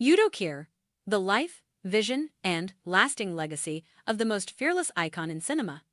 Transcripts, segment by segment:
Udo Kier, the life, vision, and lasting legacy of the most fearless icon in cinema.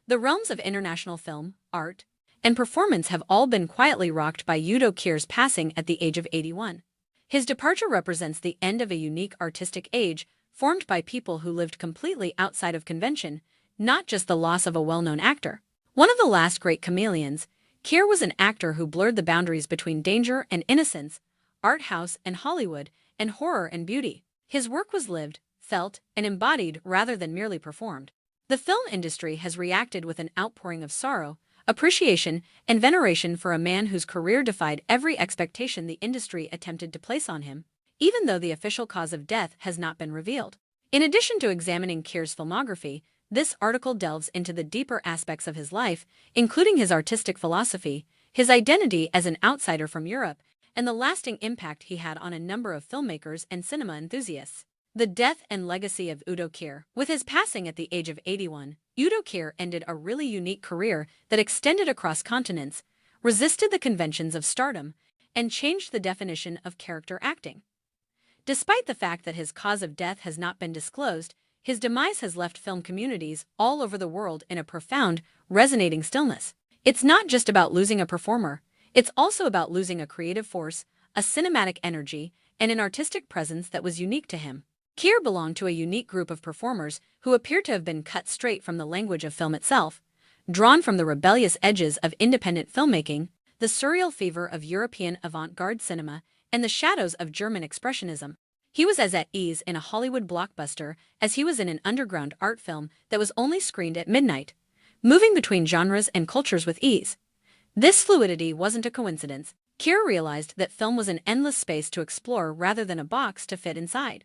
The realms of international film, art, and performance have all been quietly rocked by Udo Kier's passing at the age of 81. His departure represents the end of a unique artistic age formed by people who lived completely outside of convention, not just the loss of a well-known actor. One of the last great chameleons, Kier was an actor who blurred the boundaries between danger and innocence, art house and Hollywood, and horror and beauty. His work was lived, felt, and embodied rather than merely performed. The film industry has reacted with an outpouring of sorrow, appreciation, and veneration for a man whose career defied every expectation the industry attempted to place on him, even though the official cause of death has not been revealed. In addition to examining Kier's filmography, this article delves into the deeper aspects of his life, including his artistic philosophy, his identity as an outsider from Europe, and the lasting impact he had on a number of filmmakers and cinema enthusiasts. The death and legacy of Udo Kier. With his passing at the age of 81, Udo Kier ended a really unique career that extended across continents, resisted the conventions of stardom, and changed the definition of character acting. Despite the fact that his cause of death has not been disclosed, his demise has left film communities all over the world in a profound, resonating stillness. It's not just about losing a performer, it's also about losing a creative force, a cinematic energy, and an artistic presence that was unique to him. Kier belonged to a unique group of performers who appear to have been cut straight from the language of film itself, drawn from the rebellious edges of independent filmmaking, the surreal fever of European avant-garde cinema, and the shadows of German expressionism. He was as at ease in a Hollywood blockbuster as he was in an underground art film that was only screened at midnight, moving between genres and cultures with ease. This fluidity wasn't a coincidence. Kier realized that film was an endless space to explore rather than a box to fit inside.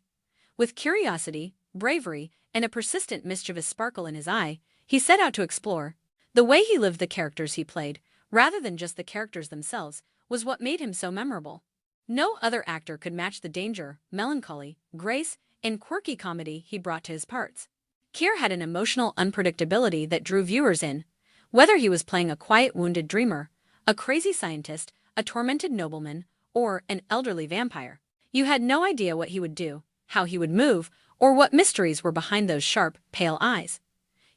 With curiosity, bravery, and a persistent mischievous sparkle in his eye, he set out to explore. The way he lived the characters he played, rather than just the characters themselves, was what made him so memorable. No other actor could match the danger, melancholy, grace, and quirky comedy he brought to his parts. Kier had an emotional unpredictability that drew viewers in. Whether he was playing a quiet wounded dreamer, a crazy scientist, a tormented nobleman, or an elderly vampire, you had no idea what he would do, how he would move, or what mysteries were behind those sharp, pale eyes.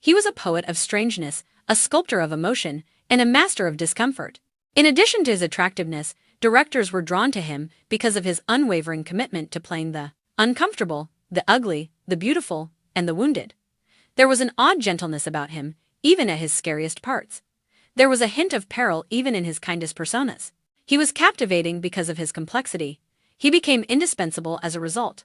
He was a poet of strangeness, a sculptor of emotion, and a master of discomfort. In addition to his attractiveness, directors were drawn to him because of his unwavering commitment to playing the uncomfortable, the ugly, the beautiful, and the wounded. There was an odd gentleness about him, even at his scariest parts. There was a hint of peril even in his kindest personas. He was captivating because of his complexity. He became indispensable as a result.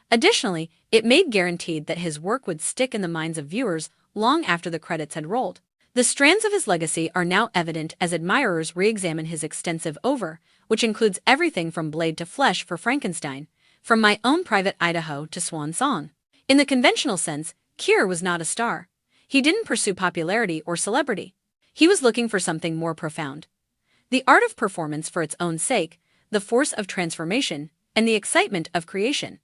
Additionally, it made guaranteed that his work would stick in the minds of viewers long after the credits had rolled. The strands of his legacy are now evident as admirers re-examine his extensive oeuvre, which includes everything from Blade to Flesh for Frankenstein, from My Own Private Idaho to Swan Song. In the conventional sense, Kier was not a star. He didn't pursue popularity or celebrity. He was looking for something more profound. The art of performance for its own sake, the force of transformation, and the excitement of creation.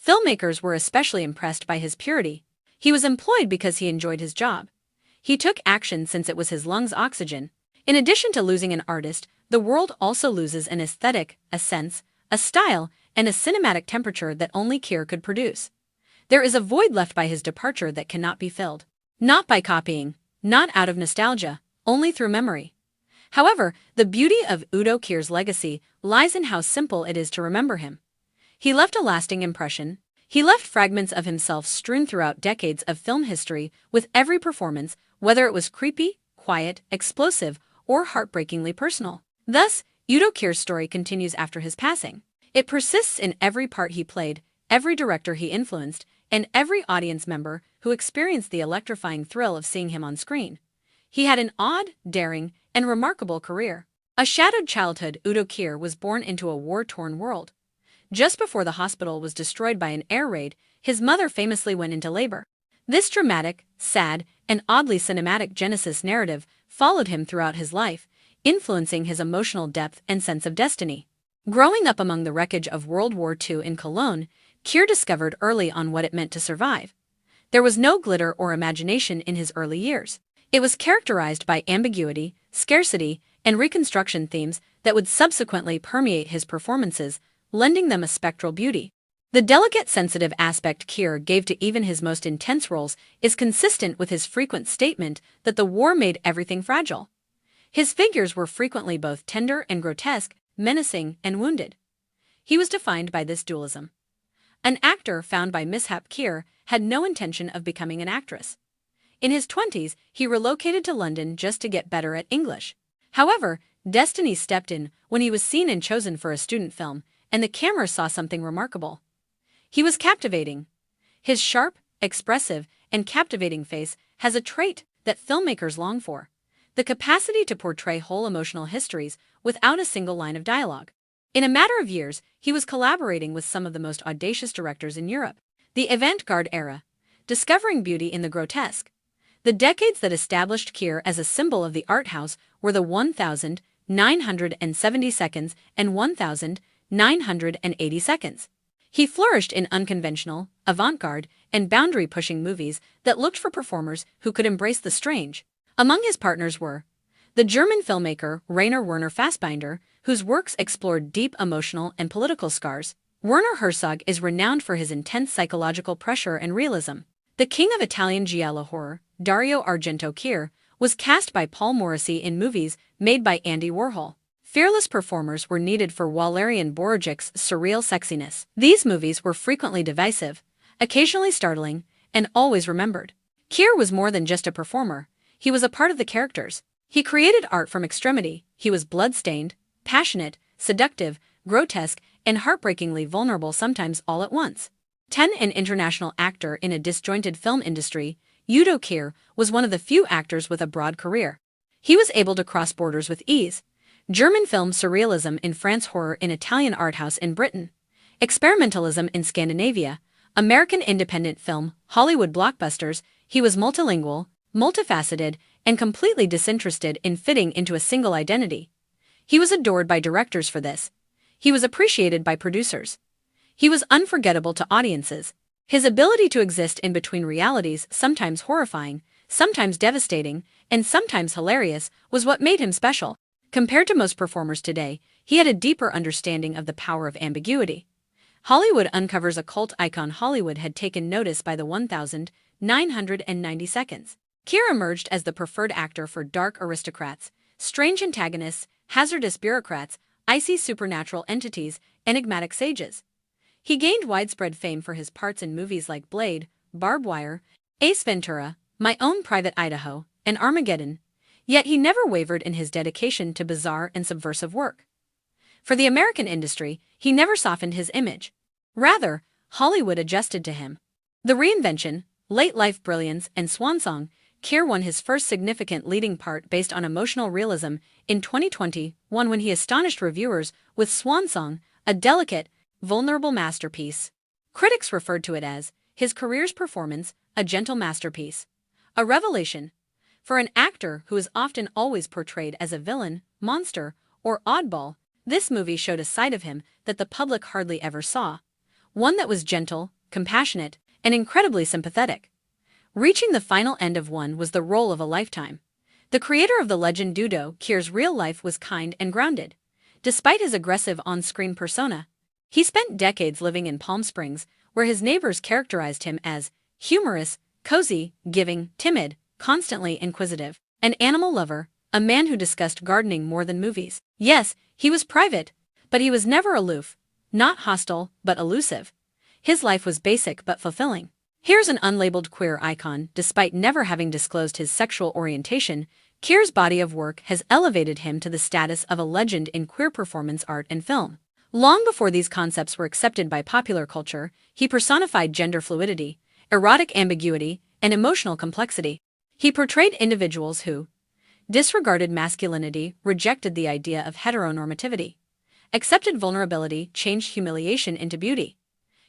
Filmmakers were especially impressed by his purity. He was employed because he enjoyed his job. He took action since it was his lungs' oxygen. In addition to losing an artist, the world also loses an aesthetic, a sense, a style, and a cinematic temperature that only Kier could produce. There is a void left by his departure that cannot be filled. Not by copying, not out of nostalgia, only through memory. However, the beauty of Udo Kier's legacy lies in how simple it is to remember him. He left a lasting impression. He left fragments of himself strewn throughout decades of film history with every performance, whether it was creepy, quiet, explosive, or heartbreakingly personal. Thus, Udo Kier's story continues after his passing. It persists in every part he played, every director he influenced, and every audience member who experienced the electrifying thrill of seeing him on screen. He had an odd, daring, and remarkable career. A shadowed childhood. Udo Kier was born into a war-torn world. Just before the hospital was destroyed by an air raid, his mother famously went into labor. This dramatic, sad, and oddly cinematic Genesis narrative followed him throughout his life, influencing his emotional depth and sense of destiny. Growing up among the wreckage of World War II in Cologne, Kier discovered early on what it meant to survive. There was no glitter or imagination in his early years. It was characterized by ambiguity, scarcity, and reconstruction themes that would subsequently permeate his performances, lending them a spectral beauty. The delicate, sensitive aspect Kier gave to even his most intense roles is consistent with his frequent statement that the war made everything fragile. His figures were frequently both tender and grotesque, menacing and wounded. He was defined by this dualism. An actor found by mishap, Kier had no intention of becoming an actress. In his 20s, he relocated to London just to get better at English. However, destiny stepped in when he was seen and chosen for a student film, and the camera saw something remarkable. He was captivating. His sharp, expressive, and captivating face has a trait that filmmakers long for: the capacity to portray whole emotional histories without a single line of dialogue. In a matter of years, he was collaborating with some of the most audacious directors in Europe. The avant-garde era, discovering beauty in the grotesque. The decades that established Kier as a symbol of the art house were the 1970 seconds and 1980 seconds. He flourished in unconventional, avant-garde, and boundary-pushing movies that looked for performers who could embrace the strange. Among his partners were the German filmmaker Rainer Werner Fassbinder, whose works explored deep emotional and political scars. Werner Herzog is renowned for his intense psychological pressure and realism. The king of Italian giallo horror, Dario Argento Kier, was cast by Paul Morrissey in movies made by Andy Warhol. Fearless performers were needed for Walerian Borojic's surreal sexiness. These movies were frequently divisive, occasionally startling, and always remembered. Kier was more than just a performer. He was a part of the characters. He created art from extremity. He was blood-stained, passionate, seductive, grotesque, and heartbreakingly vulnerable, sometimes all at once. An international actor in a disjointed film industry, Udo Kier was one of the few actors with a broad career. He was able to cross borders with ease. German film surrealism in France, horror in Italian art house in Britain, experimentalism in Scandinavia, American independent film, Hollywood blockbusters. He was multilingual, multifaceted, and completely disinterested in fitting into a single identity. He was adored by directors for this. He was appreciated by producers. He was unforgettable to audiences. His ability to exist in between realities, sometimes horrifying, sometimes devastating, and sometimes hilarious, was what made him special. Compared to most performers today, he had a deeper understanding of the power of ambiguity. Hollywood uncovers a cult icon. Hollywood had taken notice by the 1990 seconds. Kier emerged as the preferred actor for dark aristocrats, strange antagonists, hazardous bureaucrats, icy supernatural entities, enigmatic sages. He gained widespread fame for his parts in movies like Blade, Barbed Wire, Ace Ventura, My Own Private Idaho, and Armageddon. Yet he never wavered in his dedication to bizarre and subversive work. For the American industry, he never softened his image. Rather, Hollywood adjusted to him. The Reinvention, Late Life Brilliance, and Swan Song. Kier won his first significant leading part based on emotional realism in 2021 when he astonished reviewers with Swan Song, a delicate, vulnerable masterpiece. Critics referred to it as his career's performance, a gentle masterpiece. A revelation. For an actor who is often always portrayed as a villain, monster, or oddball, this movie showed a side of him that the public hardly ever saw. One that was gentle, compassionate, and incredibly sympathetic. Reaching the final end of one was the role of a lifetime. The creator of the legend Udo Kier's real life was kind and grounded. Despite his aggressive on-screen persona, he spent decades living in Palm Springs, where his neighbors characterized him as humorous, cozy, giving, timid, constantly inquisitive, an animal lover, a man who discussed gardening more than movies. Yes, he was private, but he was never aloof, not hostile, but elusive. His life was basic but fulfilling. Here's an unlabeled queer icon. Despite never having disclosed his sexual orientation, Kier's body of work has elevated him to the status of a legend in queer performance art and film. Long before these concepts were accepted by popular culture, he personified gender fluidity, erotic ambiguity, and emotional complexity. He portrayed individuals who disregarded masculinity, rejected the idea of heteronormativity, accepted vulnerability, changed humiliation into beauty.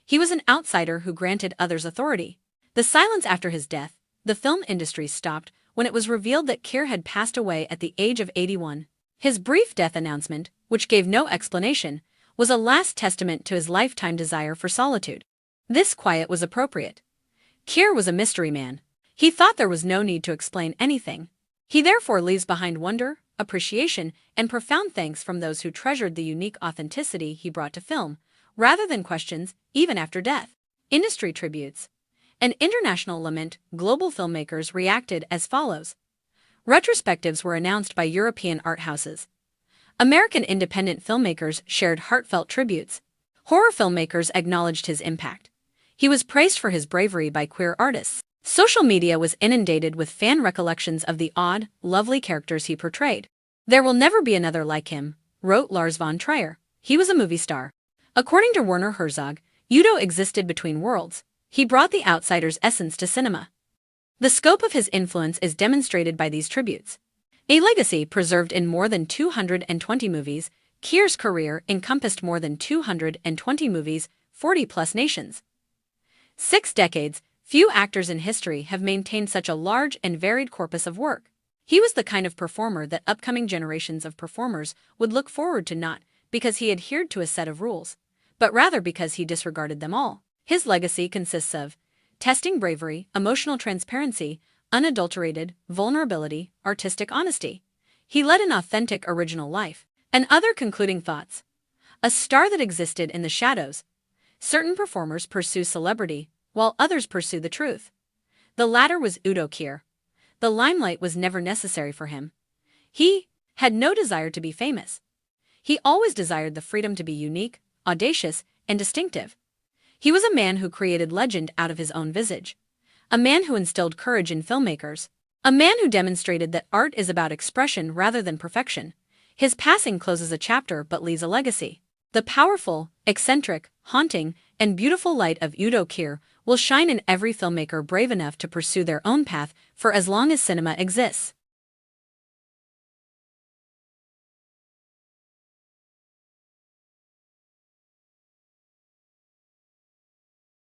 He was an outsider who granted others authority. The silence after his death. The film industry stopped when it was revealed that Kier had passed away at the age of 81. His brief death announcement, which gave no explanation, was a last testament to his lifetime desire for solitude. This quiet was appropriate. Kier was a mystery man. He thought there was no need to explain anything. He therefore leaves behind wonder, appreciation, and profound thanks from those who treasured the unique authenticity he brought to film, rather than questions, even after death. Industry tributes. An international lament, global filmmakers reacted as follows. Retrospectives were announced by European art houses. American independent filmmakers shared heartfelt tributes. Horror filmmakers acknowledged his impact. He was praised for his bravery by queer artists. Social media was inundated with fan recollections of the odd, lovely characters he portrayed. There will never be another like him, wrote Lars von Trier. He was a movie star. According to Werner Herzog, Udo existed between worlds. He brought the outsider's essence to cinema. The scope of his influence is demonstrated by these tributes. A legacy preserved in more than 220 movies, Kier's career encompassed more than 220 movies, 40-plus nations. 6 decades, few actors in history have maintained such a large and varied corpus of work. He was the kind of performer that upcoming generations of performers would look forward to, not because he adhered to a set of rules, but rather because he disregarded them all. His legacy consists of testing bravery, emotional transparency, unadulterated vulnerability, artistic honesty. He led an authentic, original life. And other concluding thoughts. A star that existed in the shadows. Certain performers pursue celebrity, while others pursue the truth. The latter was Udo Kier. The limelight was never necessary for him. He had no desire to be famous. He always desired the freedom to be unique, audacious, and distinctive. He was a man who created legend out of his own visage. A man who instilled courage in filmmakers. A man who demonstrated that art is about expression rather than perfection. His passing closes a chapter but leaves a legacy. The powerful, eccentric, haunting, and beautiful light of Udo Kier will shine in every filmmaker brave enough to pursue their own path for as long as cinema exists.